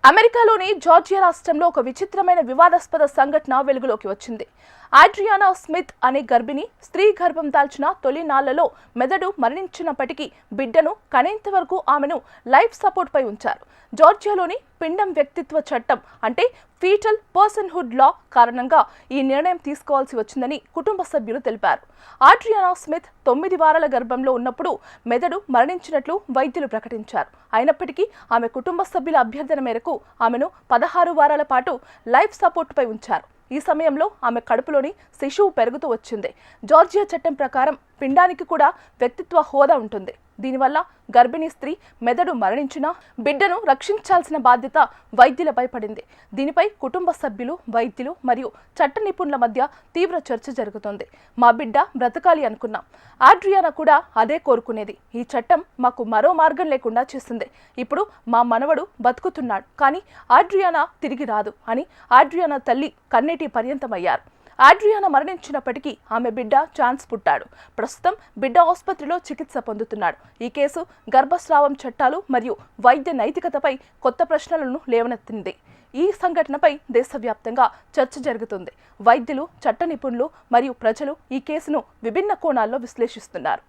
అమెరికాలోని జార్జియా రాష్ట్రంలో ఒక విచిత్రమైన వివాదాస్పద సంఘటన వెలుగులోకి వచ్చింది. ఆడ్రియానా స్మిత్ అనే గర్భిణి స్త్రీ గర్భం దాల్చిన తొలి నాళ్లలో మెదడు మరణించినప్పటికీ బిడ్డను కనేంత వరకు ఆమెను లైఫ్ సపోర్ట్ పై ఉంచారు. జార్జియాలోని పిండం వ్యక్తిత్వ చట్టం అంటే ఫీటల్ పర్సన్హుడ్ లా కారణంగా ఈ నిర్ణయం తీసుకోవాల్సి వచ్చిందని కుటుంబ సభ్యులు తెలిపారు. ఆడ్రియానా స్మిత్ 9 వారాల గర్భంలో ఉన్నప్పుడు మెదడు మరణించినట్లు వైద్యులు ప్రకటించారు. అయినప్పటికీ ఆమె కుటుంబ సభ్యుల అభ్యర్థన మేరకు ఆమెను 16 వారాల పాటు లైఫ్ సపోర్ట్ పై ఉంచారు. ఈ సమయంలో ఆమె కడుపులోని శిశువు పెరుగుతూ వచ్చింది. జార్జియా చట్టం ప్రకారం పిండానికి కూడా వ్యక్తిత్వ హోదా ఉంటుంది. దీనివల్ల గర్భిణీ స్త్రీ మెదడు మరణించినా బిడ్డను రక్షించాల్సిన బాధ్యత వైద్యులపై పడింది. దీనిపై కుటుంబ సభ్యులు, వైద్యులు మరియు చట్ట నిపుణుల మధ్య తీవ్ర చర్చ జరుగుతోంది. మా బిడ్డ బ్రతకాలి అనుకున్నాం. ఆడ్రియానా కూడా అదే కోరుకునేది. ఈ చట్టం మాకు మరో మార్గం లేకుండా చేసింది. ఇప్పుడు మా మనవడు బతుకుతున్నాడు, కానీ ఆడ్రియానా తిరిగి రాదు అని ఆడ్రియానా తల్లి కన్నీటి పర్యంతమయ్యారు. ఆడ్రియానా మరణించినప్పటికీ ఆమె బిడ్డ ఛాన్స్ పుట్టాడు. ప్రస్తుతం బిడ్డ ఆసుపత్రిలో చికిత్స పొందుతున్నాడు. ఈ కేసు గర్భస్రావం చట్టాలు మరియు వైద్య నైతికతపై కొత్త ప్రశ్నలను లేవనెత్తింది. ఈ సంఘటనపై దేశవ్యాప్తంగా చర్చ జరుగుతుంది. వైద్యులు, చట్ట నిపుణులు మరియు ప్రజలు ఈ కేసును విభిన్న కోణాల్లో విశ్లేషిస్తున్నారు.